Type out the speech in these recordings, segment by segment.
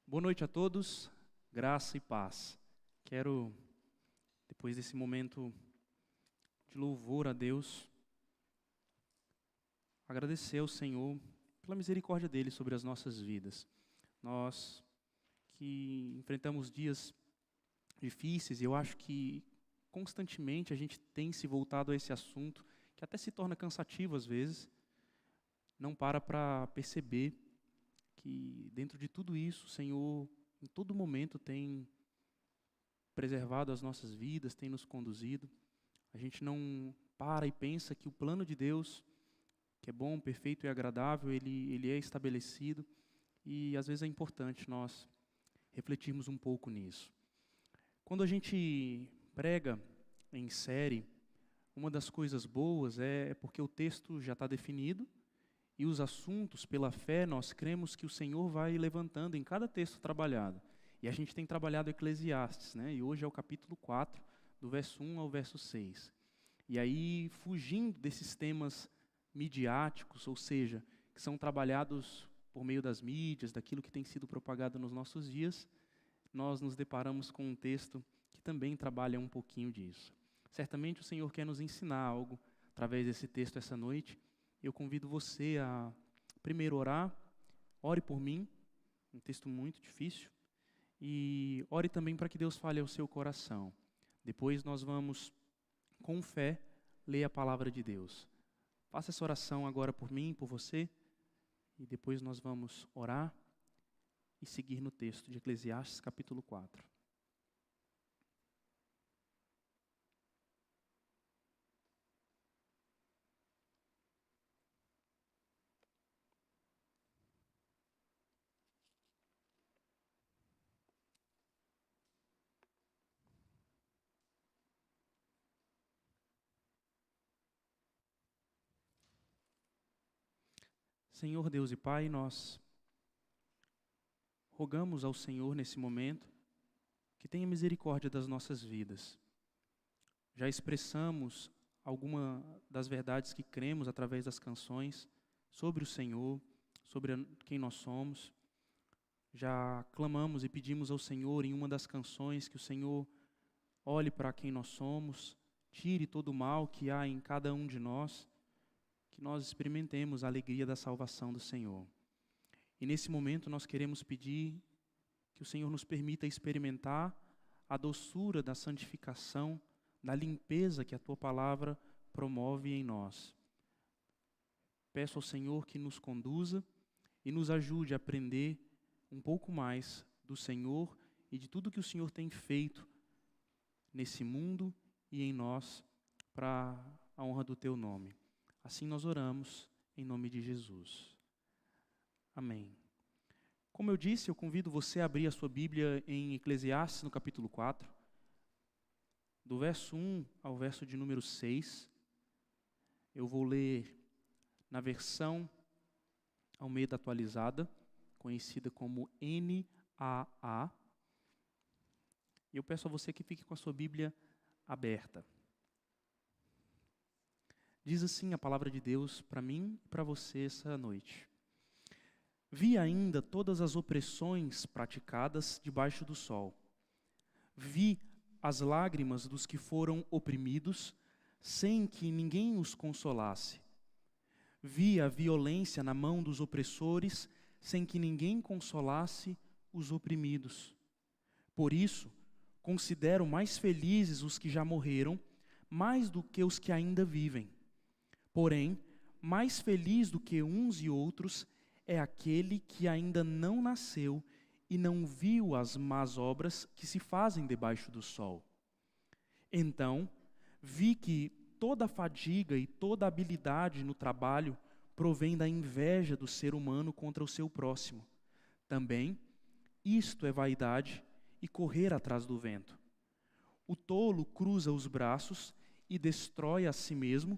Boa noite a todos, graça e paz. Quero, depois desse momento de louvor a Deus, agradecer ao Senhor pela misericórdia dEle sobre as nossas vidas. Nós que enfrentamos dias difíceis, e eu acho que constantemente a gente tem se voltado a esse assunto, que até se torna cansativo às vezes, não para perceber que dentro de tudo isso o Senhor em todo momento tem preservado as nossas vidas, tem nos conduzido. A gente não para e pensa que o plano de Deus, que é bom, perfeito e agradável, ele é estabelecido, e às vezes é importante nós refletirmos um pouco nisso. Quando a gente prega em série, uma das coisas boas é porque o texto já está definido, e os assuntos, pela fé, nós cremos que o Senhor vai levantando em cada texto trabalhado. E a gente tem trabalhado Eclesiastes, né? E hoje é o capítulo 4, do verso 1 ao verso 6. E aí, fugindo desses temas midiáticos, ou seja, que são trabalhados por meio das mídias, daquilo que tem sido propagado nos nossos dias, nós nos deparamos com um texto que também trabalha um pouquinho disso. Certamente o Senhor quer nos ensinar algo através desse texto essa noite. Eu convido você a primeiro orar, ore por mim, um texto muito difícil, e ore também para que Deus fale ao seu coração. Depois nós vamos, com fé, ler a palavra de Deus. Faça essa oração agora por mim, por você, e depois nós vamos orar e seguir no texto de Eclesiastes capítulo 4. Senhor Deus e Pai, nós rogamos ao Senhor nesse momento que tenha misericórdia das nossas vidas. Já expressamos alguma das verdades que cremos através das canções sobre o Senhor, sobre quem nós somos. Já clamamos e pedimos ao Senhor em uma das canções que o Senhor olhe para quem nós somos, tire todo o mal que há em cada um de nós, que nós experimentemos a alegria da salvação do Senhor. E nesse momento nós queremos pedir que o Senhor nos permita experimentar a doçura da santificação, da limpeza que a Tua palavra promove em nós. Peço ao Senhor que nos conduza e nos ajude a aprender um pouco mais do Senhor e de tudo que o Senhor tem feito nesse mundo e em nós para a honra do Teu nome. Assim nós oramos em nome de Jesus. Amém. Como eu disse, eu convido você a abrir a sua Bíblia em Eclesiastes, no capítulo 4, do verso 1 ao verso de número 6. Eu vou ler na versão Almeida Atualizada, conhecida como NAA. E eu peço a você que fique com a sua Bíblia aberta. Diz assim a palavra de Deus para mim e para você essa noite. Vi ainda todas as opressões praticadas debaixo do sol. Vi as lágrimas dos que foram oprimidos, sem que ninguém os consolasse. Vi a violência na mão dos opressores, sem que ninguém consolasse os oprimidos. Por isso, considero mais felizes os que já morreram, mais do que os que ainda vivem. Porém, mais feliz do que uns e outros é aquele que ainda não nasceu e não viu as más obras que se fazem debaixo do sol. Então, vi que toda fadiga e toda habilidade no trabalho provém da inveja do ser humano contra o seu próximo. Também, isto é vaidade e correr atrás do vento. O tolo cruza os braços e destrói a si mesmo.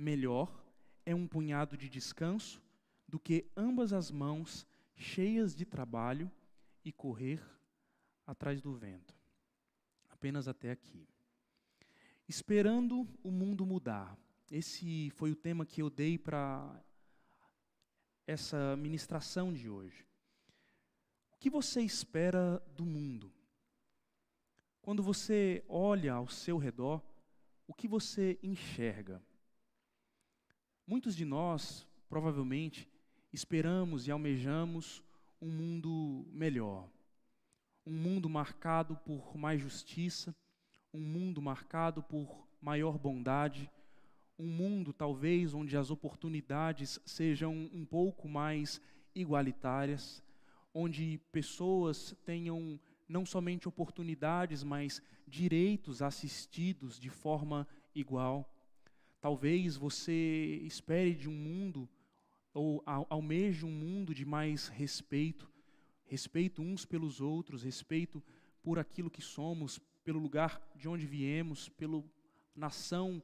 Melhor é um punhado de descanso do que ambas as mãos cheias de trabalho e correr atrás do vento. Apenas até aqui. Esperando o mundo mudar. Esse foi o tema que eu dei para essa ministração de hoje. O que você espera do mundo? Quando você olha ao seu redor, o que você enxerga? Muitos de nós, provavelmente, esperamos e almejamos um mundo melhor. Um mundo marcado por mais justiça, um mundo marcado por maior bondade, um mundo talvez onde as oportunidades sejam um pouco mais igualitárias, onde pessoas tenham não somente oportunidades, mas direitos assistidos de forma igual. Talvez você espere de um mundo, ou almeje um mundo de mais respeito, respeito uns pelos outros, respeito por aquilo que somos, pelo lugar de onde viemos, pela nação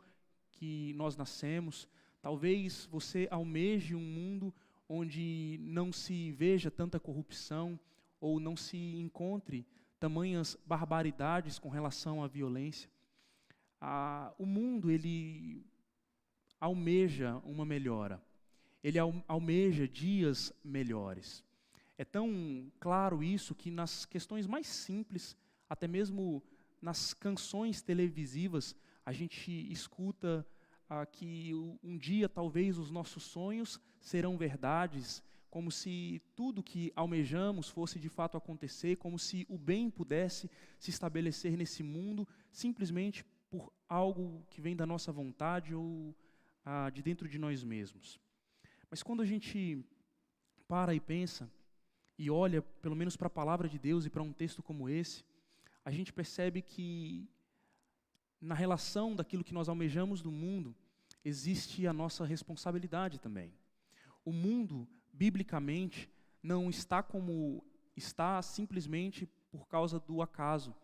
que nós nascemos. Talvez você almeje um mundo onde não se veja tanta corrupção, ou não se encontre tamanhas barbaridades com relação à violência. O mundo, ele almeja uma melhora. Ele almeja dias melhores. É tão claro isso que nas questões mais simples, até mesmo nas canções televisivas, a gente escuta que um dia talvez os nossos sonhos serão verdades, como se tudo que almejamos fosse de fato acontecer, como se o bem pudesse se estabelecer nesse mundo simplesmente por algo que vem da nossa vontade ou de dentro de nós mesmos. Mas quando a gente para e pensa, e olha pelo menos para a palavra de Deus e para um texto como esse, a gente percebe que na relação daquilo que nós almejamos do mundo, existe a nossa responsabilidade também. O mundo, biblicamente, não está como está simplesmente por causa do acaso.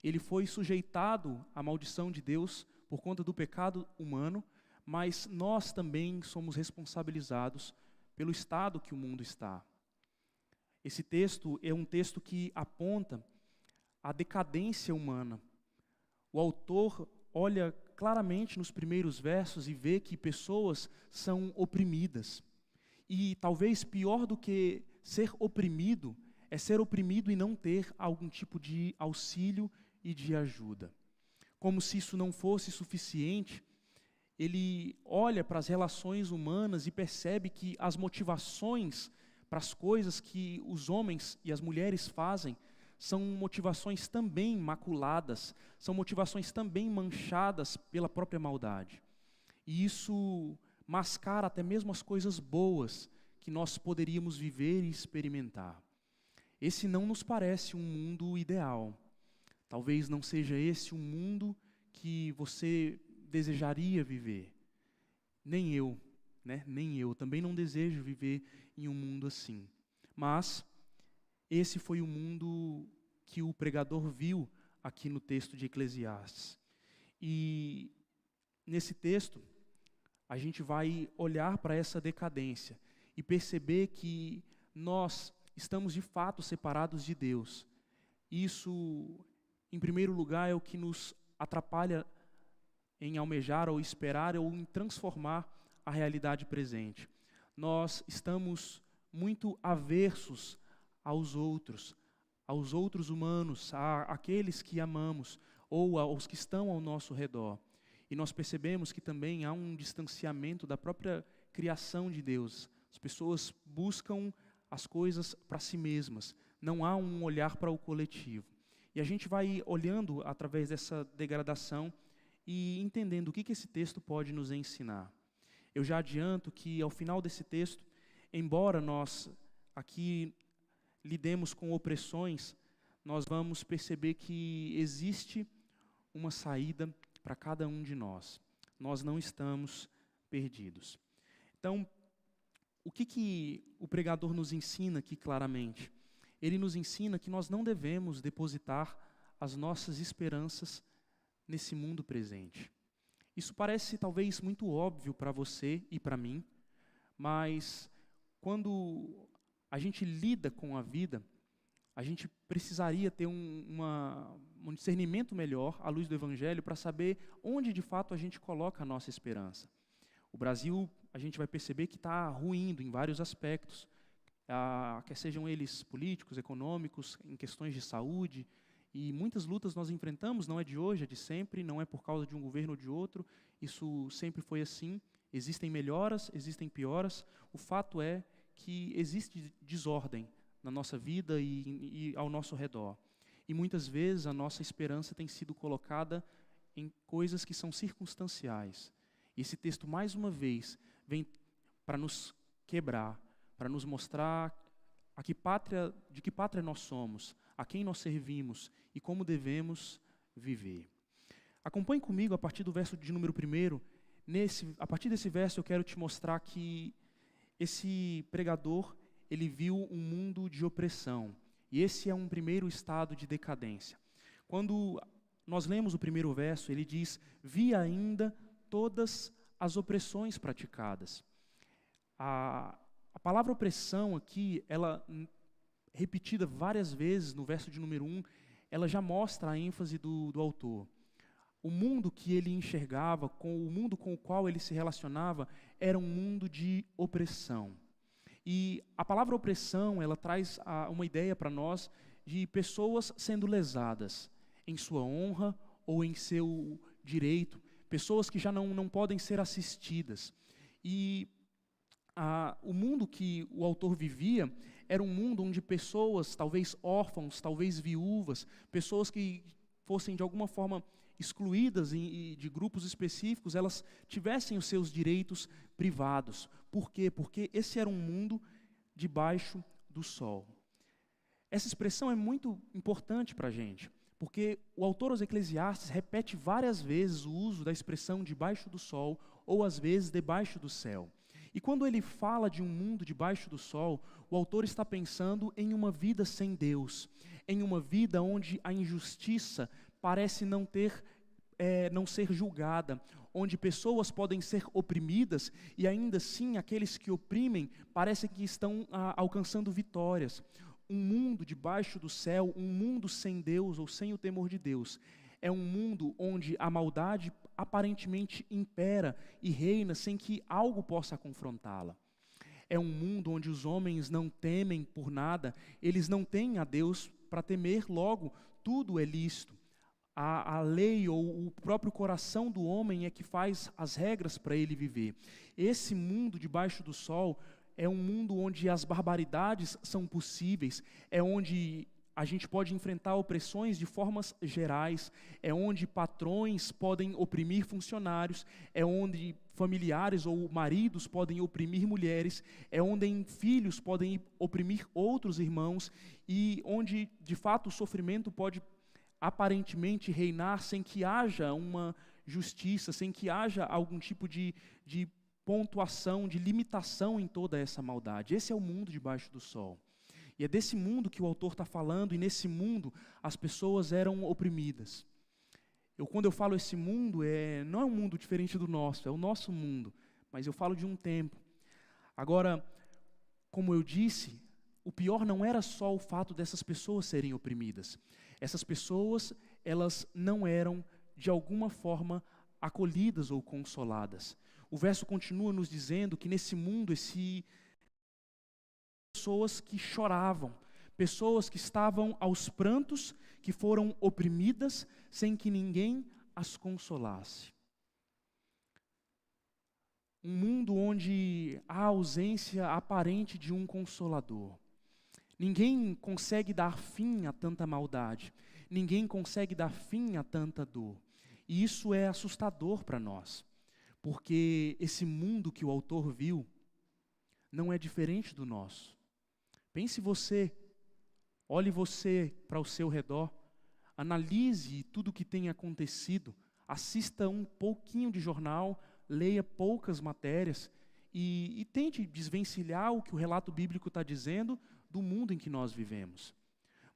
Ele foi sujeitado à maldição de Deus por conta do pecado humano, mas nós também somos responsabilizados pelo estado que o mundo está. Esse texto é um texto que aponta a decadência humana. O autor olha claramente nos primeiros versos e vê que pessoas são oprimidas. E talvez pior do que ser oprimido, é ser oprimido e não ter algum tipo de auxílio e de ajuda. Como se isso não fosse suficiente, ele olha para as relações humanas e percebe que as motivações para as coisas que os homens e as mulheres fazem são motivações também maculadas, são motivações também manchadas pela própria maldade. E isso mascara até mesmo as coisas boas que nós poderíamos viver e experimentar. Esse não nos parece um mundo ideal. Talvez não seja esse um mundo que você desejaria viver. Nem eu, né? Nem eu. Também não desejo viver em um mundo assim. Mas esse foi o mundo que o pregador viu aqui no texto de Eclesiastes. E nesse texto, a gente vai olhar para essa decadência e perceber que nós estamos de fato separados de Deus. Isso, em primeiro lugar, é o que nos atrapalha em almejar ou esperar ou em transformar a realidade presente. Nós estamos muito aversos aos outros humanos, àqueles que amamos ou aos que estão ao nosso redor. E nós percebemos que também há um distanciamento da própria criação de Deus. As pessoas buscam as coisas para si mesmas, não há um olhar para o coletivo. E a gente vai olhando através dessa degradação e entendendo o que esse texto pode nos ensinar. Eu já adianto que ao final desse texto, embora nós aqui lidemos com opressões, nós vamos perceber que existe uma saída para cada um de nós. Nós não estamos perdidos. Então, o que o pregador nos ensina aqui claramente? Ele nos ensina que nós não devemos depositar as nossas esperanças nesse mundo presente. Isso parece talvez muito óbvio para você e para mim, mas quando a gente lida com a vida, a gente precisaria ter um discernimento melhor à luz do Evangelho para saber onde de fato a gente coloca a nossa esperança. O Brasil, a gente vai perceber que está ruindo em vários aspectos. quer sejam eles políticos, econômicos, em questões de saúde, e muitas lutas nós enfrentamos, não é de hoje, é de sempre, não é por causa de um governo ou de outro, isso sempre foi assim. Existem melhoras, existem pioras, o fato é que existe desordem na nossa vida e ao nosso redor. E muitas vezes a nossa esperança tem sido colocada em coisas que são circunstanciais. E esse texto, mais uma vez, vem para nos quebrar, para nos mostrar de que pátria nós somos, a quem nós servimos e como devemos viver. Acompanhe comigo a partir do verso de número 1. A partir desse verso eu quero te mostrar que esse pregador, ele viu um mundo de opressão. E esse é um primeiro estado de decadência. Quando nós lemos o primeiro verso, ele diz: vi ainda todas as opressões praticadas. A palavra opressão aqui, ela repetida várias vezes no verso de número 1, ela já mostra a ênfase do autor. O mundo que ele enxergava, o mundo com o qual ele se relacionava, era um mundo de opressão. E a palavra opressão, ela traz uma ideia para nós de pessoas sendo lesadas em sua honra ou em seu direito, pessoas que já não podem ser assistidas. E o mundo que o autor vivia era um mundo onde pessoas, talvez órfãos, talvez viúvas, pessoas que fossem de alguma forma excluídas de grupos específicos, elas tivessem os seus direitos privados. Por quê? Porque esse era um mundo debaixo do sol. Essa expressão é muito importante para a gente, porque o autor aos Eclesiastes repete várias vezes o uso da expressão debaixo do sol, ou às vezes debaixo do céu. E quando ele fala de um mundo debaixo do sol, o autor está pensando em uma vida sem Deus, em uma vida onde a injustiça parece não ser julgada, onde pessoas podem ser oprimidas e ainda assim aqueles que oprimem parecem que estão alcançando vitórias. Um mundo debaixo do céu, um mundo sem Deus ou sem o temor de Deus, é um mundo onde a maldade aparentemente impera e reina sem que algo possa confrontá-la. É um mundo onde os homens não temem por nada, eles não têm a Deus para temer, logo tudo é lícito. A lei ou o próprio coração do homem é que faz as regras para ele viver. Esse mundo debaixo do sol é um mundo onde as barbaridades são possíveis, é onde a gente pode enfrentar opressões de formas gerais, é onde patrões podem oprimir funcionários, é onde familiares ou maridos podem oprimir mulheres, é onde filhos podem oprimir outros irmãos e onde, de fato, o sofrimento pode aparentemente reinar sem que haja uma justiça, sem que haja algum tipo de pontuação, de limitação em toda essa maldade. Esse é o mundo debaixo do sol. E é desse mundo que o autor está falando, e nesse mundo as pessoas eram oprimidas. Quando eu falo esse mundo, não é um mundo diferente do nosso, é o nosso mundo, mas eu falo de um tempo. Agora, como eu disse, o pior não era só o fato dessas pessoas serem oprimidas. Essas pessoas, elas não eram, de alguma forma, acolhidas ou consoladas. O verso continua nos dizendo que nesse mundo, pessoas que choravam, pessoas que estavam aos prantos, que foram oprimidas, sem que ninguém as consolasse. Um mundo onde há ausência aparente de um consolador. Ninguém consegue dar fim a tanta maldade. Ninguém consegue dar fim a tanta dor. E isso é assustador para nós. Porque esse mundo que o autor viu não é diferente do nosso. Pense você, olhe você para o seu redor, analise tudo o que tem acontecido, assista um pouquinho de jornal, leia poucas matérias e tente desvencilhar o que o relato bíblico está dizendo do mundo em que nós vivemos.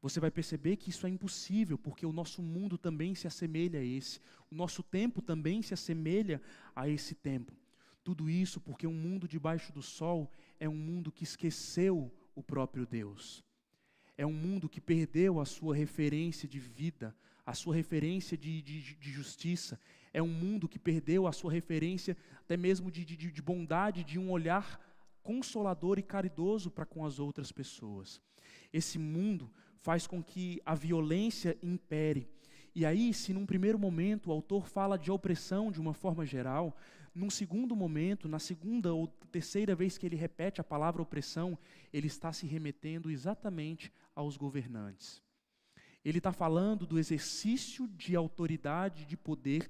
Você vai perceber que isso é impossível, porque o nosso mundo também se assemelha a esse. O nosso tempo também se assemelha a esse tempo. Tudo isso porque um mundo debaixo do sol é um mundo que esqueceu o próprio Deus. É um mundo que perdeu a sua referência de vida, a sua referência de justiça. É um mundo que perdeu a sua referência até mesmo de bondade, de um olhar consolador e caridoso para com as outras pessoas. Esse mundo faz com que a violência impere. E aí, se num primeiro momento o autor fala de opressão de uma forma geral, num segundo momento, na segunda ou terceira vez que ele repete a palavra opressão, ele está se remetendo exatamente aos governantes. Ele está falando do exercício de autoridade, de poder,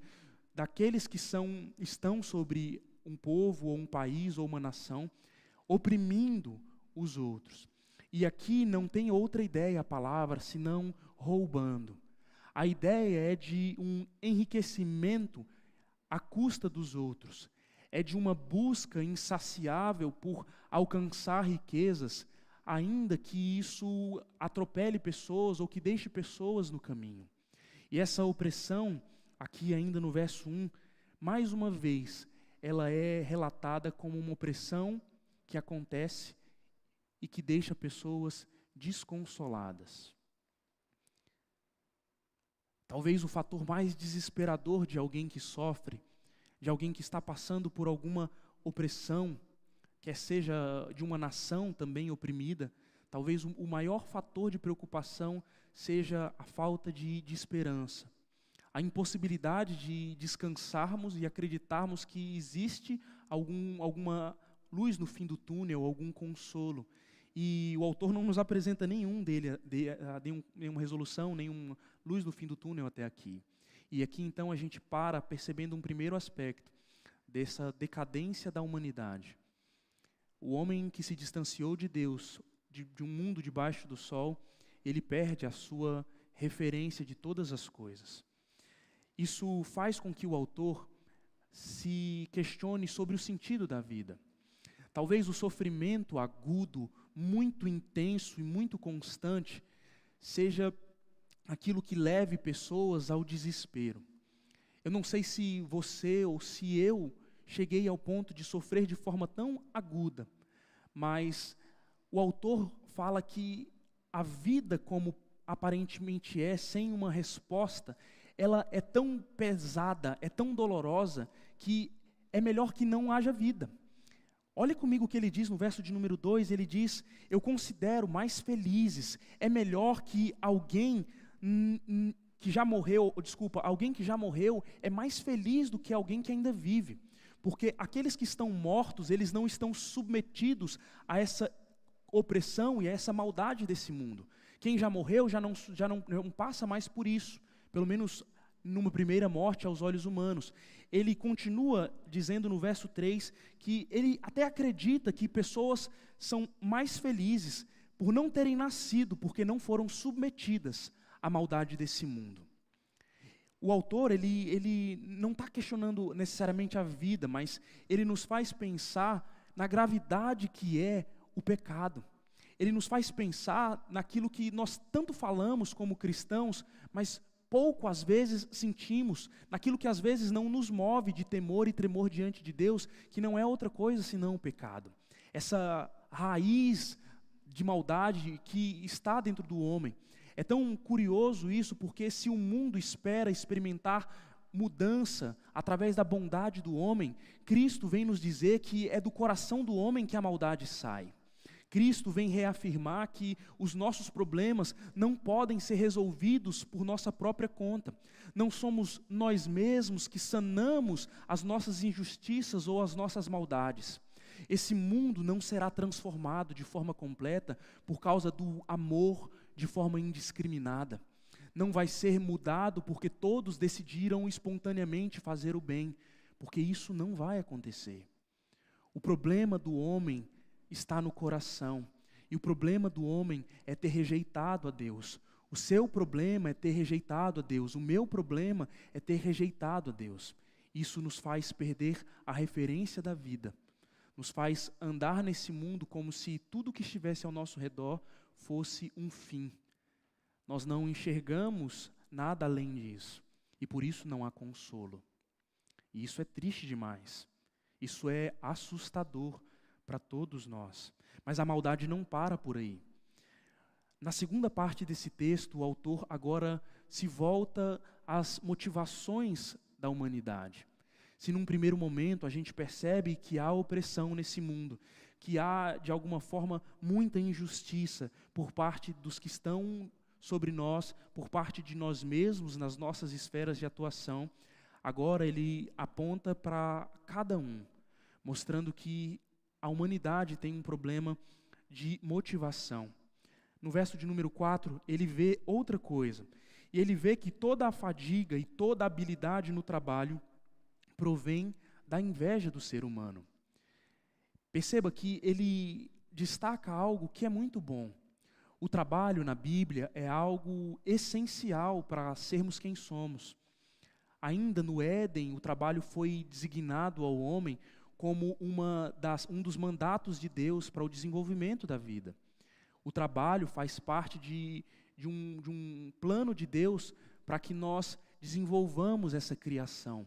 daqueles que estão sobre um povo, ou um país, ou uma nação, oprimindo os outros. E aqui não tem outra ideia a palavra, senão roubando. A ideia é de um enriquecimento à custa dos outros. É de uma busca insaciável por alcançar riquezas, ainda que isso atropele pessoas ou que deixe pessoas no caminho. E essa opressão, aqui ainda no verso 1, mais uma vez, ela é relatada como uma opressão que acontece e que deixa pessoas desconsoladas. Talvez o fator mais desesperador de alguém que sofre, de alguém que está passando por alguma opressão, quer seja de uma nação também oprimida, talvez o maior fator de preocupação seja a falta de esperança. A impossibilidade de descansarmos e acreditarmos que existe alguma luz no fim do túnel, algum consolo. E o autor não nos apresenta nenhuma resolução, nenhuma luz no fim do túnel até aqui. E aqui então a gente para percebendo um primeiro aspecto dessa decadência da humanidade. O homem que se distanciou de Deus, de um mundo debaixo do sol, ele perde a sua referência de todas as coisas. Isso faz com que o autor se questione sobre o sentido da vida. Talvez o sofrimento agudo, muito intenso e muito constante, seja aquilo que leve pessoas ao desespero. Eu não sei se você ou se eu cheguei ao ponto de sofrer de forma tão aguda, mas o autor fala que a vida, como aparentemente é, sem uma resposta, ela é tão pesada, é tão dolorosa, que é melhor que não haja vida. Olha comigo o que ele diz no verso de número 2, ele diz: eu considero mais felizes, é melhor que alguém que já morreu, alguém que já morreu é mais feliz do que alguém que ainda vive. Porque aqueles que estão mortos, eles não estão submetidos a essa opressão e a essa maldade desse mundo. Quem já morreu já não passa mais por isso, pelo menos numa primeira morte aos olhos humanos. Ele continua dizendo no verso 3 que ele até acredita que pessoas são mais felizes por não terem nascido, porque não foram submetidas à maldade desse mundo. O autor, ele não está questionando necessariamente a vida, mas ele nos faz pensar na gravidade que é o pecado. Ele nos faz pensar naquilo que nós tanto falamos como cristãos, mas pouco às vezes sentimos, naquilo que às vezes não nos move de temor e tremor diante de Deus, que não é outra coisa senão o pecado. Essa raiz de maldade que está dentro do homem. É tão curioso isso, porque se o mundo espera experimentar mudança através da bondade do homem, Cristo vem nos dizer que é do coração do homem que a maldade sai. Cristo vem reafirmar que os nossos problemas não podem ser resolvidos por nossa própria conta. Não somos nós mesmos que sanamos as nossas injustiças ou as nossas maldades. Esse mundo não será transformado de forma completa por causa do amor de forma indiscriminada. Não vai ser mudado porque todos decidiram espontaneamente fazer o bem, porque isso não vai acontecer. O problema do homem está no coração, e o problema do homem é ter rejeitado a Deus. O seu problema é ter rejeitado a Deus, o meu problema é ter rejeitado a Deus. Isso nos faz perder a referência da vida, nos faz andar nesse mundo como se tudo que estivesse ao nosso redor fosse um fim. Nós não enxergamos nada além disso, e por isso não há consolo. E isso é triste demais, isso é assustador para todos nós. Mas a maldade não para por aí. Na segunda parte desse texto, o autor agora se volta às motivações da humanidade. Se num primeiro momento a gente percebe que há opressão nesse mundo, que há, de alguma forma, muita injustiça por parte dos que estão sobre nós, por parte de nós mesmos, nas nossas esferas de atuação. Agora ele aponta para cada um, mostrando que a humanidade tem um problema de motivação. No verso de número 4, ele vê outra coisa. E ele vê que toda a fadiga e toda a habilidade no trabalho provém da inveja do ser humano. Perceba que ele destaca algo que é muito bom. O trabalho na Bíblia é algo essencial para sermos quem somos. Ainda no Éden, o trabalho foi designado ao homem como um dos mandatos de Deus para o desenvolvimento da vida. O trabalho faz parte de um plano de Deus para que nós desenvolvamos essa criação.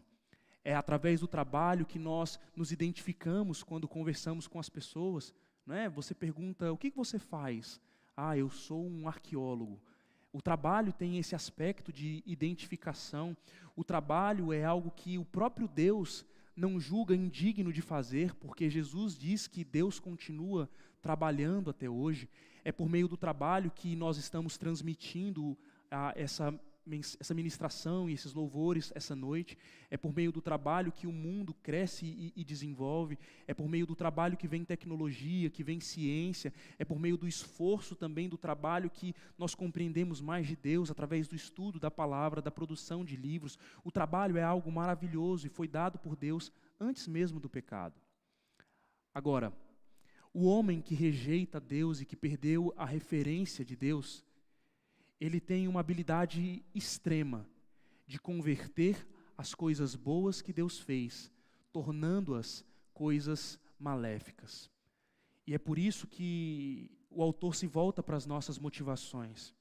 É através do trabalho que nós nos identificamos quando conversamos com as pessoas. Não é? Você pergunta, o que você faz? Eu sou um arqueólogo. O trabalho tem esse aspecto de identificação. O trabalho é algo que o próprio Deus não julga indigno de fazer, porque Jesus diz que Deus continua trabalhando até hoje. É por meio do trabalho que nós estamos transmitindo essa ministração e esses louvores essa noite. É por meio do trabalho que o mundo cresce e desenvolve. É por meio do trabalho que vem tecnologia, que vem ciência. É por meio do esforço também do trabalho que nós compreendemos mais de Deus, através do estudo da palavra, da produção de livros. O trabalho é algo maravilhoso e foi dado por Deus antes mesmo do pecado. Agora, o homem que rejeita Deus e que perdeu a referência de Deus, ele tem uma habilidade extrema de converter as coisas boas que Deus fez, tornando-as coisas maléficas. E é por isso que o autor se volta para as nossas motivações.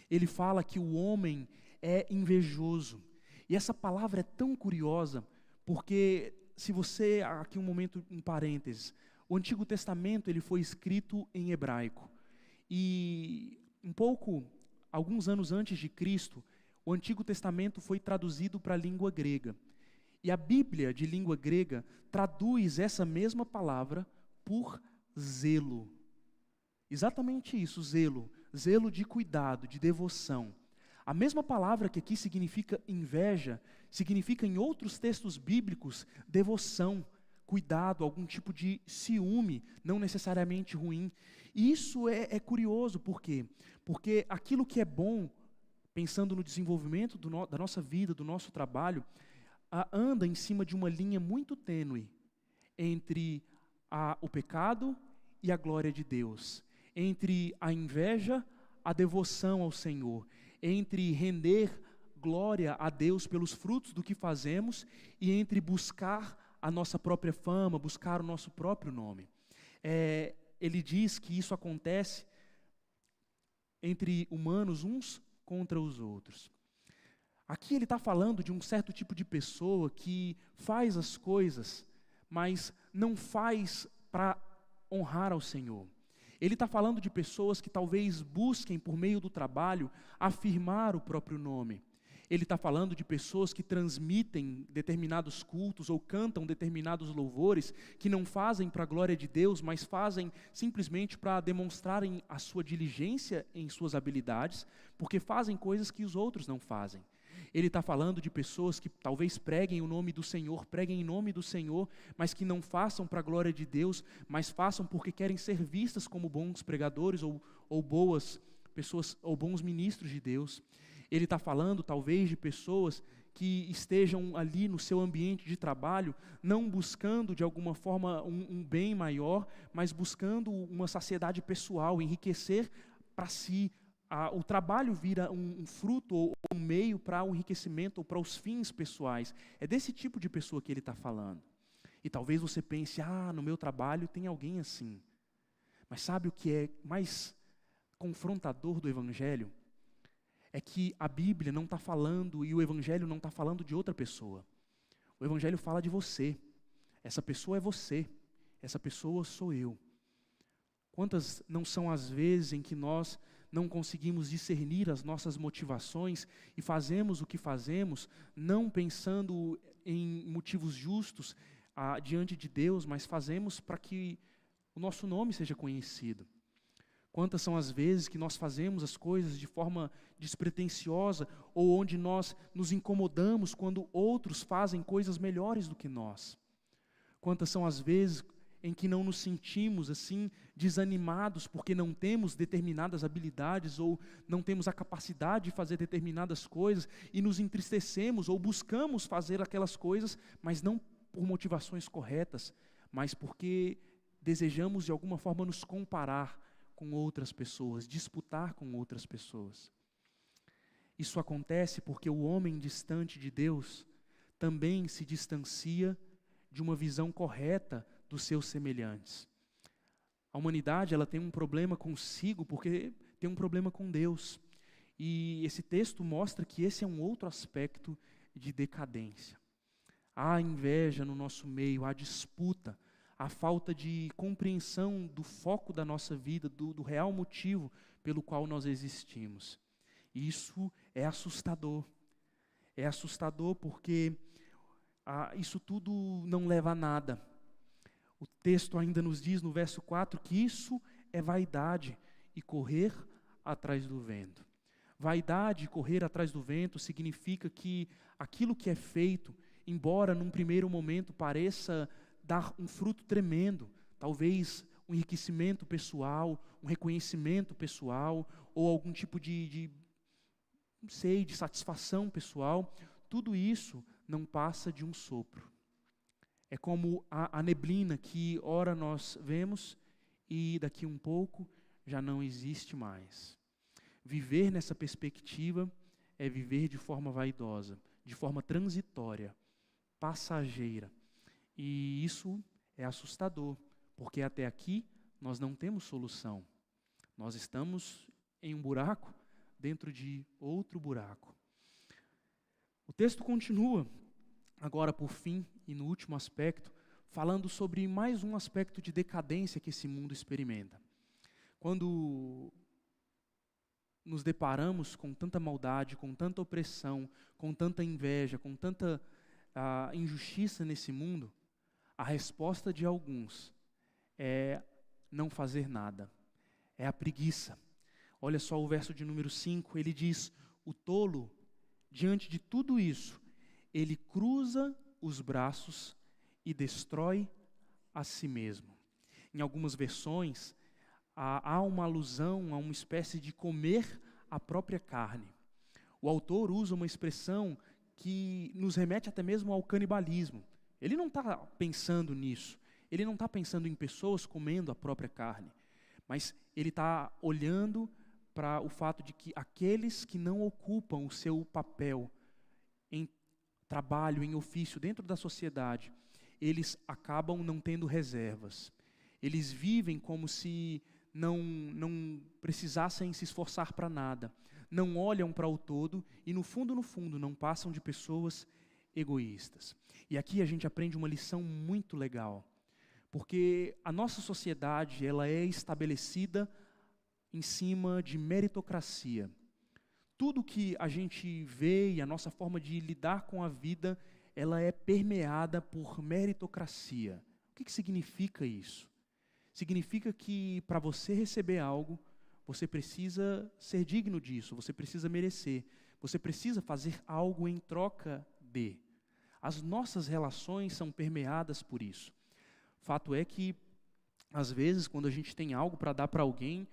Ele fala que o homem é invejoso. E essa palavra é tão curiosa, porque se você, aqui um momento em parênteses, o Antigo Testamento ele foi escrito em hebraico. E alguns anos antes de Cristo, o Antigo Testamento foi traduzido para a língua grega. E a Bíblia de língua grega traduz essa mesma palavra por zelo. Exatamente isso, zelo. Zelo de cuidado, de devoção. A mesma palavra que aqui significa inveja, significa em outros textos bíblicos devoção, cuidado, algum tipo de ciúme, não necessariamente ruim. E isso é curioso, por quê? Porque aquilo que é bom, pensando no desenvolvimento da nossa vida, do nosso trabalho, anda em cima de uma linha muito tênue entre o pecado e a glória de Deus, entre a inveja, a devoção ao Senhor, entre render glória a Deus pelos frutos do que fazemos e entre buscar a nossa própria fama, buscar o nosso próprio nome. Ele diz que isso acontece entre humanos uns contra os outros. Aqui ele está falando de um certo tipo de pessoa que faz as coisas, mas não faz para honrar ao Senhor. Ele está falando de pessoas que talvez busquem, por meio do trabalho, afirmar o próprio nome. Ele está falando de pessoas que transmitem determinados cultos ou cantam determinados louvores que não fazem para a glória de Deus, mas fazem simplesmente para demonstrarem a sua diligência em suas habilidades, porque fazem coisas que os outros não fazem. Ele está falando de pessoas que talvez preguem o nome do Senhor, preguem em nome do Senhor, mas que não façam para a glória de Deus, mas façam porque querem ser vistas como bons pregadores ou boas pessoas ou bons ministros de Deus. Ele está falando talvez de pessoas que estejam ali no seu ambiente de trabalho, não buscando de alguma forma um bem maior, mas buscando uma saciedade pessoal, enriquecer para si. O trabalho vira um fruto ou um meio para o enriquecimento ou para os fins pessoais. É desse tipo de pessoa que ele está falando. E talvez você pense, no meu trabalho tem alguém assim. Mas sabe o que é mais confrontador do Evangelho? É que a Bíblia não está falando e o Evangelho não está falando de outra pessoa. O Evangelho fala de você. Essa pessoa é você. Essa pessoa sou eu. Quantas não são as vezes em que nós não conseguimos discernir as nossas motivações e fazemos o que fazemos, não pensando em motivos justos diante de Deus, mas fazemos para que o nosso nome seja conhecido. Quantas são as vezes que nós fazemos as coisas de forma despretensiosa ou onde nós nos incomodamos quando outros fazem coisas melhores do que nós? Quantas são as vezes em que não nos sentimos assim desanimados porque não temos determinadas habilidades ou não temos a capacidade de fazer determinadas coisas e nos entristecemos ou buscamos fazer aquelas coisas, mas não por motivações corretas, mas porque desejamos de alguma forma nos comparar com outras pessoas, disputar com outras pessoas. Isso acontece porque o homem distante de Deus também se distancia de uma visão correta dos seus semelhantes. A humanidade, ela tem um problema consigo porque tem um problema com Deus. E esse texto mostra que esse é um outro aspecto de decadência. Há inveja no nosso meio, há disputa, há falta de compreensão do foco da nossa vida, do real motivo pelo qual nós existimos. E isso é assustador. É assustador porque isso tudo não leva a nada. O texto ainda nos diz no verso 4 que isso é vaidade e correr atrás do vento. Vaidade e correr atrás do vento significa que aquilo que é feito, embora num primeiro momento pareça dar um fruto tremendo, talvez um enriquecimento pessoal, um reconhecimento pessoal, ou algum tipo de satisfação pessoal, tudo isso não passa de um sopro. É como a neblina que ora nós vemos e daqui um pouco já não existe mais. Viver nessa perspectiva é viver de forma vaidosa, de forma transitória, passageira. E isso é assustador, porque até aqui nós não temos solução. Nós estamos em um buraco dentro de outro buraco. O texto continua, agora por fim e no último aspecto, falando sobre mais um aspecto de decadência que esse mundo experimenta. Quando nos deparamos com tanta maldade, com tanta opressão, com tanta inveja, com tanta injustiça nesse mundo, a resposta de alguns é não fazer nada, é a preguiça. Olha só o verso de número 5, ele diz: o tolo, diante de tudo isso, ele cruza os braços e destrói a si mesmo. Em algumas versões, há uma alusão a uma espécie de comer a própria carne. O autor usa uma expressão que nos remete até mesmo ao canibalismo. Ele não está pensando nisso, ele não está pensando em pessoas comendo a própria carne, mas ele está olhando para o fato de que aqueles que não ocupam o seu papel em trabalho, em ofício, dentro da sociedade, eles acabam não tendo reservas. Eles vivem como se não precisassem se esforçar para nada, não olham para o todo e no fundo, não passam de pessoas egoístas. E aqui a gente aprende uma lição muito legal, porque a nossa sociedade, ela é estabelecida em cima de meritocracia. Tudo que a gente vê e a nossa forma de lidar com a vida, ela é permeada por meritocracia. O que significa isso? Significa que para você receber algo, você precisa ser digno disso, você precisa merecer, você precisa fazer algo em troca de. As nossas relações são permeadas por isso. Fato é que, às vezes, quando a gente tem algo para dar para alguém,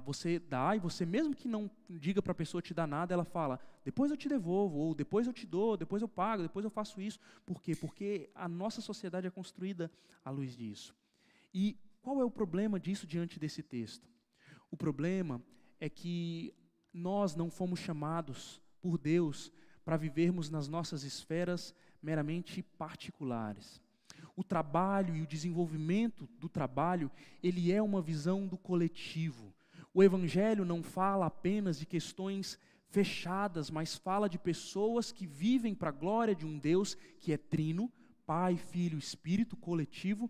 você dá, e você mesmo que não diga para a pessoa te dar nada, ela fala, depois eu te devolvo, ou depois eu te dou, depois eu pago, depois eu faço isso. Por quê? Porque a nossa sociedade é construída à luz disso. E qual é o problema disso diante desse texto? O problema é que nós não fomos chamados por Deus para vivermos nas nossas esferas meramente particulares. O trabalho e o desenvolvimento do trabalho, ele é uma visão do coletivo. O Evangelho não fala apenas de questões fechadas, mas fala de pessoas que vivem para a glória de um Deus que é trino, Pai, Filho, Espírito, coletivo,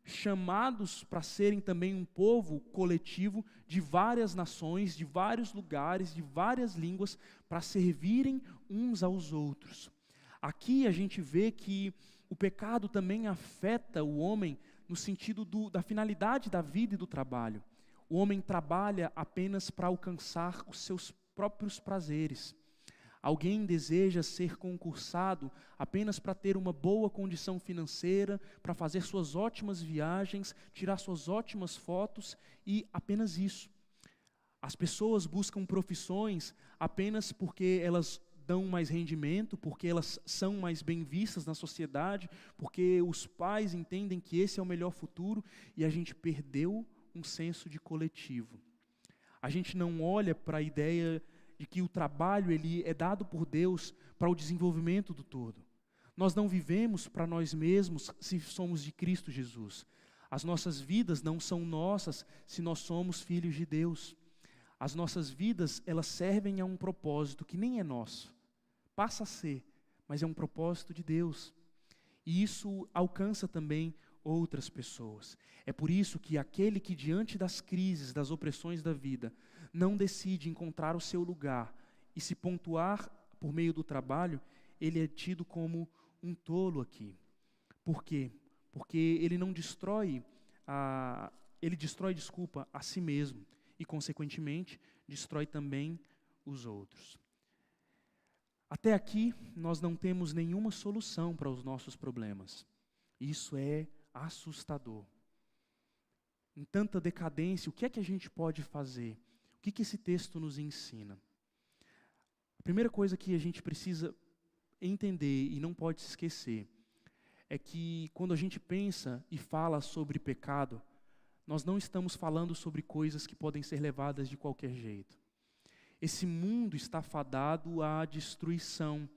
chamados para serem também um povo coletivo de várias nações, de vários lugares, de várias línguas, para servirem uns aos outros. Aqui a gente vê que o pecado também afeta o homem no no sentido da finalidade da vida e do trabalho. O homem trabalha apenas para alcançar os seus próprios prazeres. Alguém deseja ser concursado apenas para ter uma boa condição financeira, para fazer suas ótimas viagens, tirar suas ótimas fotos e apenas isso. As pessoas buscam profissões apenas porque elas dão mais rendimento, porque elas são mais bem vistas na sociedade, porque os pais entendem que esse é o melhor futuro e a gente perdeu um senso de coletivo. A gente não olha para a ideia de que o trabalho ele é dado por Deus para o desenvolvimento do todo. Nós não vivemos para nós mesmos se somos de Cristo Jesus. As nossas vidas não são nossas se nós somos filhos de Deus. As nossas vidas, elas servem a um propósito que nem é nosso. Passa a ser, mas é um propósito de Deus. E isso alcança também outras pessoas. É por isso que aquele que diante das crises, das opressões da vida, não decide encontrar o seu lugar e se pontuar por meio do trabalho, ele é tido como um tolo aqui. Por quê? Porque ele não destrói, ele destrói a si mesmo e, consequentemente, destrói também os outros. Até aqui, nós não temos nenhuma solução para os nossos problemas. Isso é assustador. Em tanta decadência, o que é que a gente pode fazer? O que esse texto nos ensina? A primeira coisa que a gente precisa entender e não pode se esquecer é que quando a gente pensa e fala sobre pecado, nós não estamos falando sobre coisas que podem ser levadas de qualquer jeito. Esse mundo está fadado à destruição,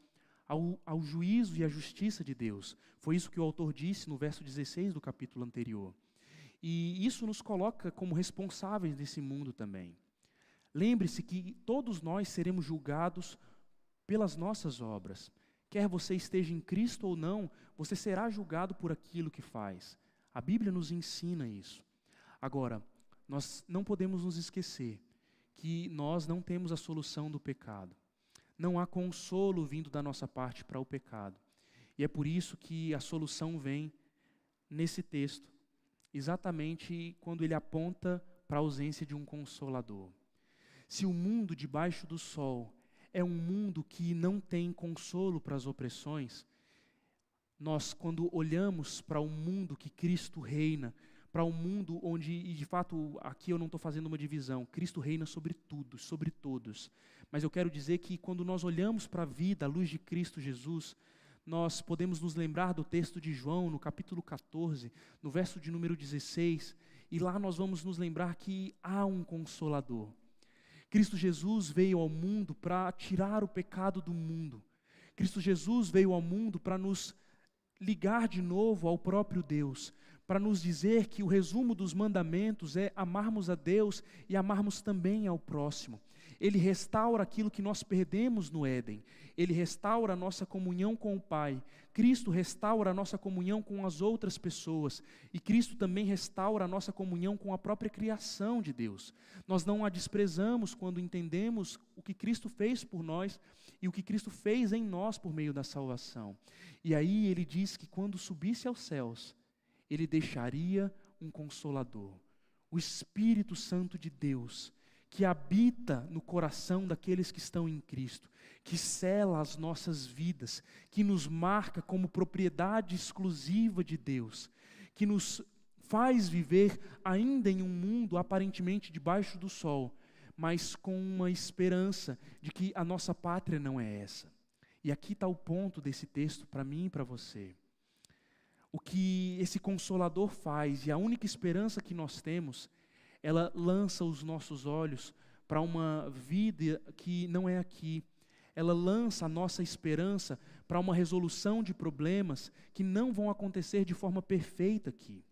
ao juízo e à justiça de Deus. Foi isso que o autor disse no verso 16 do capítulo anterior. E isso nos coloca como responsáveis desse mundo também. Lembre-se que todos nós seremos julgados pelas nossas obras. Quer você esteja em Cristo ou não, você será julgado por aquilo que faz. A Bíblia nos ensina isso. Agora, nós não podemos nos esquecer que nós não temos a solução do pecado. Não há consolo vindo da nossa parte para o pecado. E é por isso que a solução vem nesse texto, exatamente quando ele aponta para a ausência de um consolador. Se o mundo debaixo do sol é um mundo que não tem consolo para as opressões, nós, quando olhamos para o mundo que Cristo reina, para um mundo onde, e de fato, aqui eu não estou fazendo uma divisão, Cristo reina sobre tudo, sobre todos. Mas eu quero dizer que quando nós olhamos para a vida, à luz de Cristo Jesus, nós podemos nos lembrar do texto de João, no capítulo 14, no verso de número 16, e lá nós vamos nos lembrar que há um Consolador. Cristo Jesus veio ao mundo para tirar o pecado do mundo. Cristo Jesus veio ao mundo para nos ligar de novo ao próprio Deus, para nos dizer que o resumo dos mandamentos é amarmos a Deus e amarmos também ao próximo. Ele restaura aquilo que nós perdemos no Éden. Ele restaura a nossa comunhão com o Pai. Cristo restaura a nossa comunhão com as outras pessoas. E Cristo também restaura a nossa comunhão com a própria criação de Deus. Nós não a desprezamos quando entendemos o que Cristo fez por nós e o que Cristo fez em nós por meio da salvação. E aí ele diz que quando subisse aos céus, ele deixaria um Consolador, o Espírito Santo de Deus, que habita no coração daqueles que estão em Cristo, que sela as nossas vidas, que nos marca como propriedade exclusiva de Deus, que nos faz viver ainda em um mundo aparentemente debaixo do sol, mas com uma esperança de que a nossa pátria não é essa. E aqui está o ponto desse texto para mim e para você. O que esse Consolador faz, e a única esperança que nós temos, ela lança os nossos olhos para uma vida que não é aqui. Ela lança a nossa esperança para uma resolução de problemas que não vão acontecer de forma perfeita aqui.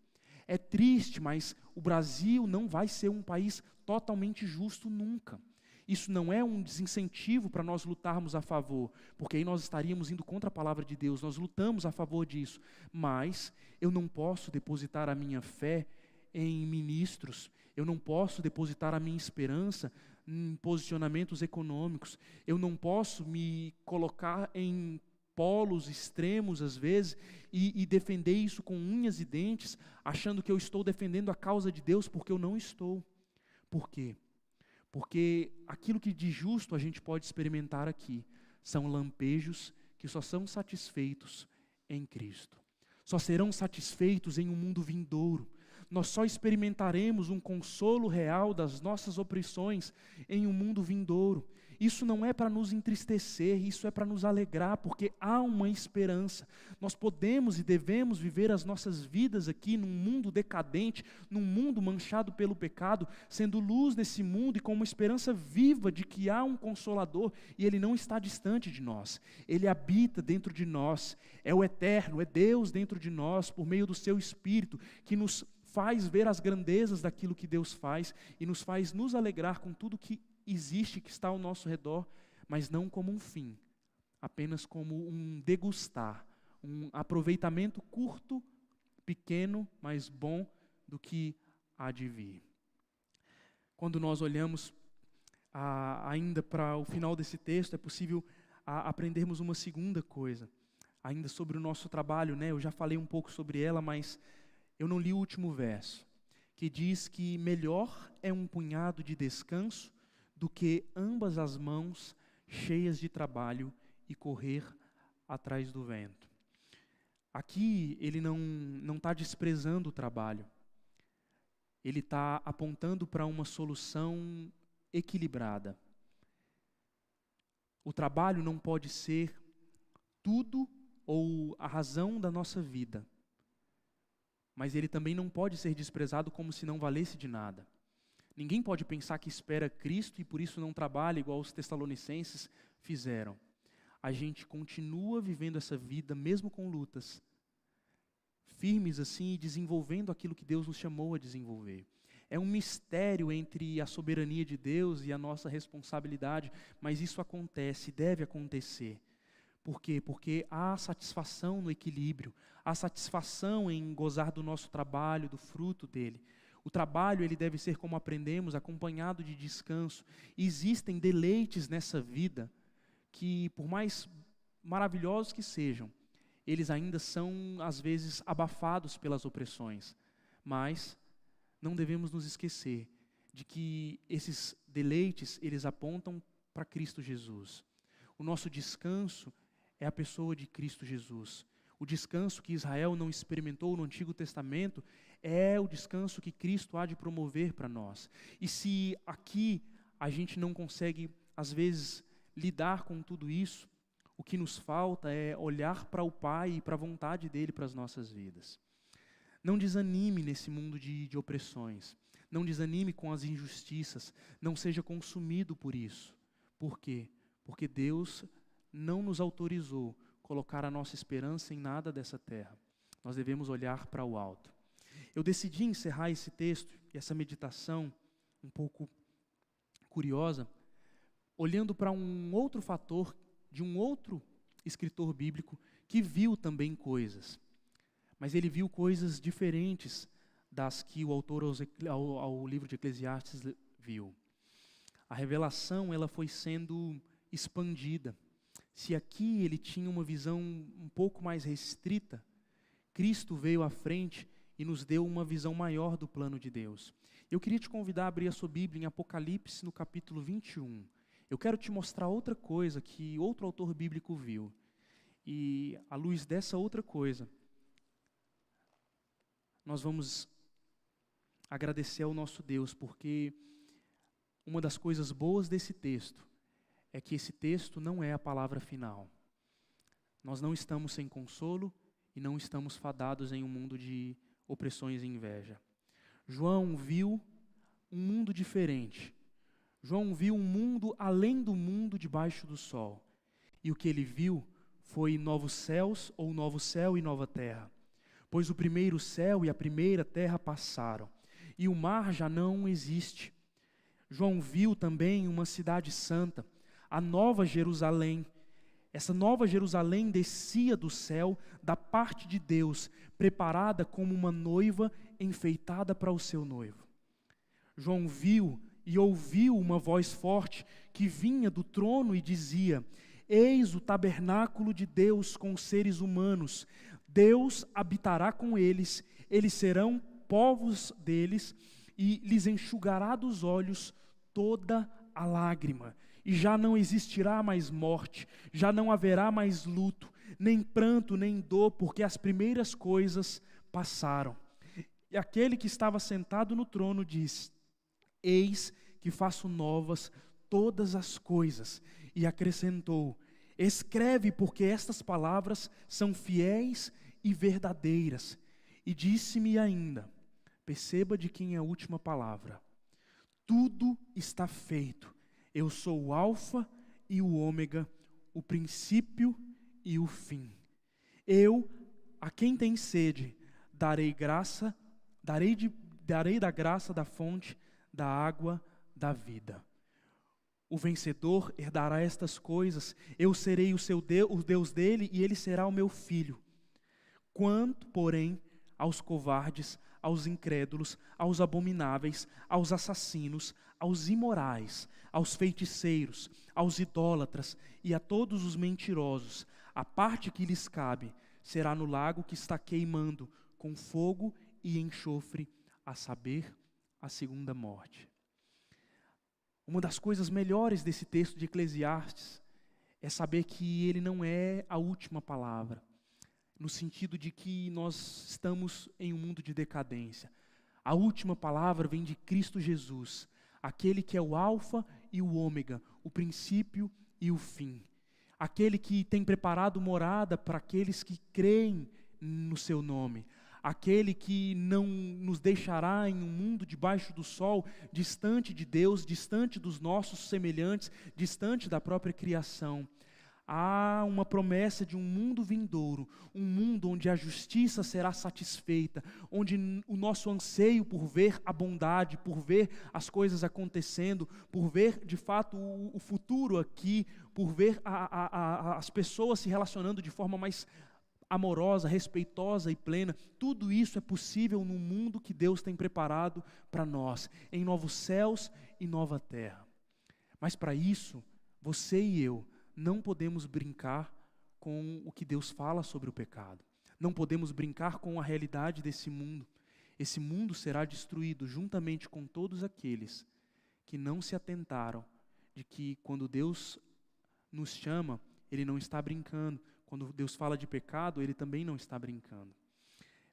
É triste, mas o Brasil não vai ser um país totalmente justo nunca. Isso não é um desincentivo para nós lutarmos a favor, porque aí nós estaríamos indo contra a palavra de Deus, nós lutamos a favor disso. Mas eu não posso depositar a minha fé em ministros, eu não posso depositar a minha esperança em posicionamentos econômicos, eu não posso me colocar em polos extremos às vezes, e defender isso com unhas e dentes, achando que eu estou defendendo a causa de Deus, porque eu não estou. Por quê? Porque aquilo que de justo a gente pode experimentar aqui, são lampejos que só são satisfeitos em Cristo. Só serão satisfeitos em um mundo vindouro. Nós só experimentaremos um consolo real das nossas opressões em um mundo vindouro. Isso não é para nos entristecer, isso é para nos alegrar, porque há uma esperança. Nós podemos e devemos viver as nossas vidas aqui num mundo decadente, num mundo manchado pelo pecado, sendo luz nesse mundo e com uma esperança viva de que há um Consolador e Ele não está distante de nós. Ele habita dentro de nós, é o Eterno, é Deus dentro de nós, por meio do Seu Espírito, que nos faz ver as grandezas daquilo que Deus faz e nos faz nos alegrar com tudo que existe, que está ao nosso redor, mas não como um fim, apenas como um degustar, um aproveitamento curto, pequeno, mas bom do que há de vir. Quando nós olhamos ainda para o final desse texto, é possível aprendermos uma segunda coisa, ainda sobre o nosso trabalho, né? Eu já falei um pouco sobre ela, mas eu não li o último verso, que diz que melhor é um punhado de descanso do que ambas as mãos cheias de trabalho e correr atrás do vento. Aqui ele não está desprezando o trabalho. Ele está apontando para uma solução equilibrada. O trabalho não pode ser tudo ou a razão da nossa vida. Mas ele também não pode ser desprezado como se não valesse de nada. Ninguém pode pensar que espera Cristo e por isso não trabalha igual os tessalonicenses fizeram. A gente continua vivendo essa vida mesmo com lutas, firmes assim e desenvolvendo aquilo que Deus nos chamou a desenvolver. É um mistério entre a soberania de Deus e a nossa responsabilidade, mas isso acontece, deve acontecer. Por quê? Porque há satisfação no equilíbrio, há satisfação em gozar do nosso trabalho, do fruto dele. O trabalho ele deve ser, como aprendemos, acompanhado de descanso. E existem deleites nessa vida que, por mais maravilhosos que sejam, eles ainda são, às vezes, abafados pelas opressões. Mas não devemos nos esquecer de que esses deleites, eles apontam para Cristo Jesus. O nosso descanso é a pessoa de Cristo Jesus. O descanso que Israel não experimentou no Antigo Testamento é o descanso que Cristo há de promover para nós. E se aqui a gente não consegue, às vezes, lidar com tudo isso, o que nos falta é olhar para o Pai e para a vontade dEle para as nossas vidas. Não desanime nesse mundo de opressões. Não desanime com as injustiças. Não seja consumido por isso. Por quê? Porque Deus não nos autorizou colocar a nossa esperança em nada dessa terra. Nós devemos olhar para o alto. Eu decidi encerrar esse texto e essa meditação um pouco curiosa, olhando para um outro fator de um outro escritor bíblico que viu também coisas. Mas ele viu coisas diferentes das que o autor ao livro de Eclesiastes viu. A revelação ela foi sendo expandida. Se aqui ele tinha uma visão um pouco mais restrita, Cristo veio à frente e nos deu uma visão maior do plano de Deus. Eu queria te convidar a abrir a sua Bíblia em Apocalipse, no capítulo 21. Eu quero te mostrar outra coisa que outro autor bíblico viu. E, à luz dessa outra coisa, nós vamos agradecer ao nosso Deus, porque uma das coisas boas desse texto é que esse texto não é a palavra final. Nós não estamos sem consolo e não estamos fadados em um mundo de opressões e inveja. João viu um mundo diferente. João viu um mundo além do mundo debaixo do sol. E o que ele viu foi novos céus ou novo céu e nova terra. Pois o primeiro céu e a primeira terra passaram, e o mar já não existe. João viu também uma cidade santa, a Nova Jerusalém. Essa Nova Jerusalém descia do céu, da parte de Deus, preparada como uma noiva enfeitada para o seu noivo. João viu e ouviu uma voz forte que vinha do trono e dizia: Eis o tabernáculo de Deus com os seres humanos. Deus habitará com eles, eles serão povos deles, e lhes enxugará dos olhos toda a lágrima. E já não existirá mais morte, já não haverá mais luto, nem pranto, nem dor, porque as primeiras coisas passaram. E aquele que estava sentado no trono diz: eis que faço novas todas as coisas. E acrescentou: escreve, porque estas palavras são fiéis e verdadeiras. E disse-me ainda: perceba de quem é a última palavra. Tudo está feito. Eu sou o Alfa e o Ômega, o princípio e o fim. Eu, a quem tem sede, darei graça, darei da graça da fonte da água da vida. O vencedor herdará estas coisas, eu serei o Deus dele, e ele será o meu filho. Quanto, porém, aos covardes, aos incrédulos, aos abomináveis, aos assassinos, aos imorais, aos feiticeiros, aos idólatras e a todos os mentirosos, a parte que lhes cabe será no lago que está queimando com fogo e enxofre, a saber, a segunda morte. Uma das coisas melhores desse texto de Eclesiastes é saber que ele não é a última palavra, no sentido de que nós estamos em um mundo de decadência. A última palavra vem de Cristo Jesus, aquele que é o Alfa e o Ômega, o princípio e o fim. Aquele que tem preparado morada para aqueles que creem no seu nome. Aquele que não nos deixará em um mundo debaixo do sol, distante de Deus, distante dos nossos semelhantes, distante da própria criação. Há uma promessa de um mundo vindouro, um mundo onde a justiça será satisfeita, onde o nosso anseio por ver a bondade, por ver as coisas acontecendo, por ver de fato o futuro aqui, por ver as pessoas se relacionando de forma mais amorosa, respeitosa e plena, tudo isso é possível no mundo que Deus tem preparado para nós, em novos céus e nova terra. Mas para isso, você e eu não podemos brincar com o que Deus fala sobre o pecado. Não podemos brincar com a realidade desse mundo. Esse mundo será destruído juntamente com todos aqueles que não se atentaram de que quando Deus nos chama, Ele não está brincando. Quando Deus fala de pecado, Ele também não está brincando.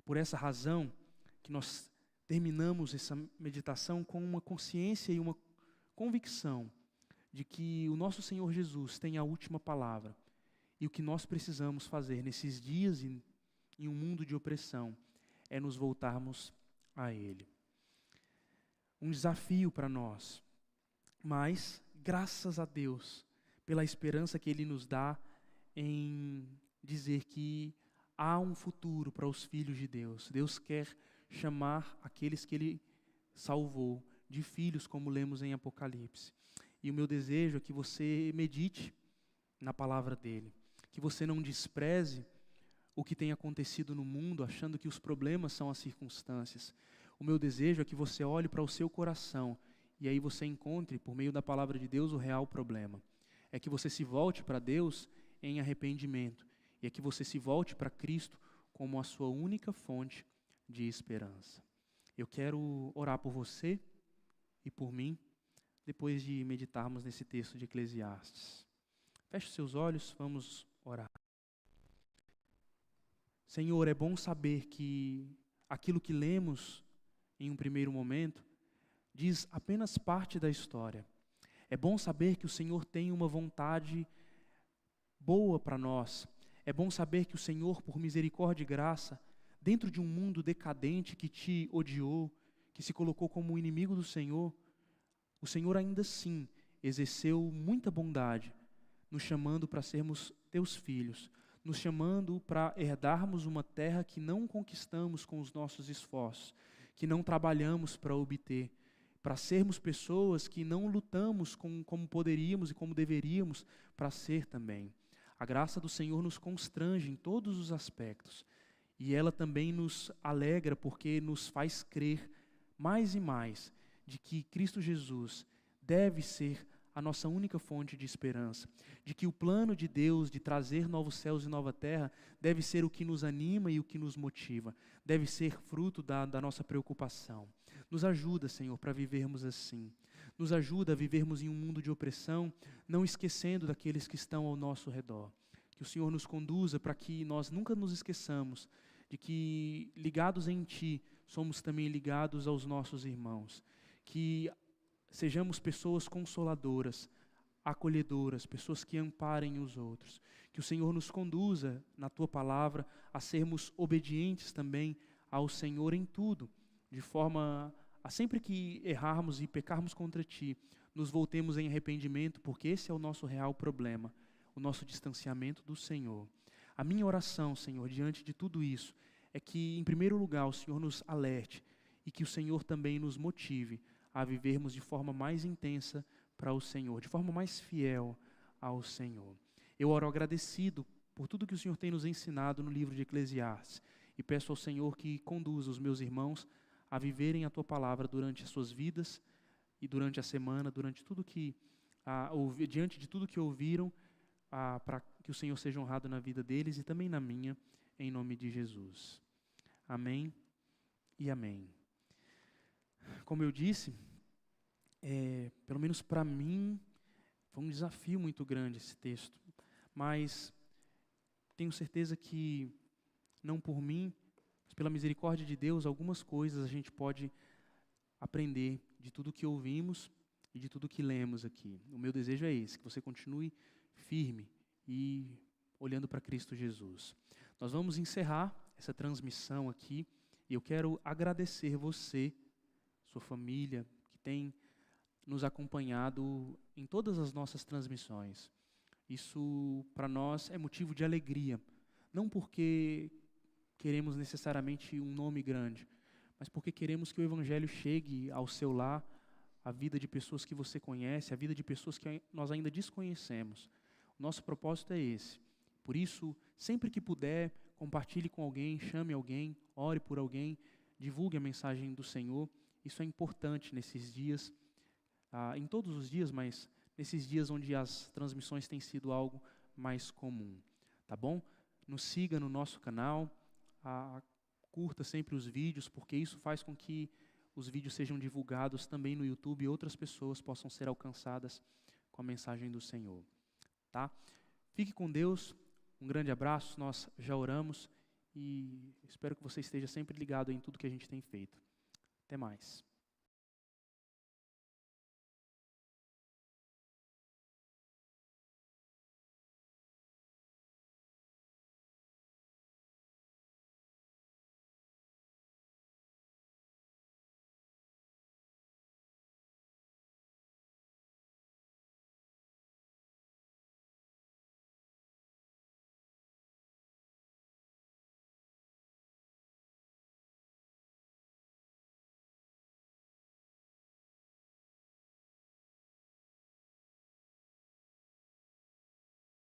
Por essa razão que nós terminamos essa meditação com uma consciência e uma convicção de que o nosso Senhor Jesus tem a última palavra. E o que nós precisamos fazer nesses dias em um mundo de opressão é nos voltarmos a Ele. Um desafio para nós, mas graças a Deus pela esperança que Ele nos dá em dizer que há um futuro para os filhos de Deus. Deus quer chamar aqueles que Ele salvou de filhos, como lemos em Apocalipse. E o meu desejo é que você medite na palavra dEle, que você não despreze o que tem acontecido no mundo, achando que os problemas são as circunstâncias. O meu desejo é que você olhe para o seu coração e aí você encontre, por meio da palavra de Deus, o real problema. É que você se volte para Deus em arrependimento, e é que você se volte para Cristo como a sua única fonte de esperança. Eu quero orar por você e por mim, depois de meditarmos nesse texto de Eclesiastes. Feche os seus olhos, vamos orar. Senhor, é bom saber que aquilo que lemos em um primeiro momento diz apenas parte da história. É bom saber que o Senhor tem uma vontade boa para nós. É bom saber que o Senhor, por misericórdia e graça, dentro de um mundo decadente que te odiou, que se colocou como inimigo do Senhor, o Senhor ainda assim exerceu muita bondade, nos chamando para sermos teus filhos, nos chamando para herdarmos uma terra que não conquistamos com os nossos esforços, que não trabalhamos para obter, para sermos pessoas que não lutamos como poderíamos e como deveríamos para ser também. A graça do Senhor nos constrange em todos os aspectos, e ela também nos alegra porque nos faz crer mais e mais de que Cristo Jesus deve ser a nossa única fonte de esperança, de que o plano de Deus de trazer novos céus e nova terra deve ser o que nos anima e o que nos motiva, deve ser fruto da nossa preocupação. Nos ajuda, Senhor, para vivermos assim. Nos ajuda a vivermos em um mundo de opressão, não esquecendo daqueles que estão ao nosso redor. Que o Senhor nos conduza para que nós nunca nos esqueçamos de que, ligados em Ti, somos também ligados aos nossos irmãos. Que sejamos pessoas consoladoras, acolhedoras, pessoas que amparem os outros. Que o Senhor nos conduza, na Tua palavra, a sermos obedientes também ao Senhor em tudo, de forma a sempre que errarmos e pecarmos contra Ti, nos voltemos em arrependimento, porque esse é o nosso real problema, o nosso distanciamento do Senhor. A minha oração, Senhor, diante de tudo isso, é que, em primeiro lugar, o Senhor nos alerte e que o Senhor também nos motive a vivermos de forma mais intensa para o Senhor, de forma mais fiel ao Senhor. Eu oro agradecido por tudo que o Senhor tem nos ensinado no livro de Eclesiastes e peço ao Senhor que conduza os meus irmãos a viverem a Tua palavra durante as suas vidas e durante a semana, durante tudo que diante de tudo que ouviram, para que o Senhor seja honrado na vida deles e também na minha, em nome de Jesus. Amém e amém. Como eu disse, pelo menos para mim, foi um desafio muito grande esse texto, mas tenho certeza que, não por mim, mas pela misericórdia de Deus, algumas coisas a gente pode aprender de tudo que ouvimos e de tudo que lemos aqui. O meu desejo é esse, que você continue firme e olhando para Cristo Jesus. Nós vamos encerrar essa transmissão aqui e eu quero agradecer você, sua família, que tem nos acompanhado em todas as nossas transmissões. Isso para nós é motivo de alegria, não porque queremos necessariamente um nome grande, mas porque queremos que o Evangelho chegue ao seu lar, à vida de pessoas que você conhece, à vida de pessoas que nós ainda desconhecemos. O nosso propósito é esse. Por isso, sempre que puder, compartilhe com alguém, chame alguém, ore por alguém, divulgue a mensagem do Senhor. Isso é importante nesses dias, em todos os dias, mas nesses dias onde as transmissões têm sido algo mais comum. Tá bom? Nos siga no nosso canal, curta sempre os vídeos, porque isso faz com que os vídeos sejam divulgados também no YouTube e outras pessoas possam ser alcançadas com a mensagem do Senhor. Tá? Fique com Deus, um grande abraço, nós já oramos e espero que você esteja sempre ligado em tudo que a gente tem feito. Até mais.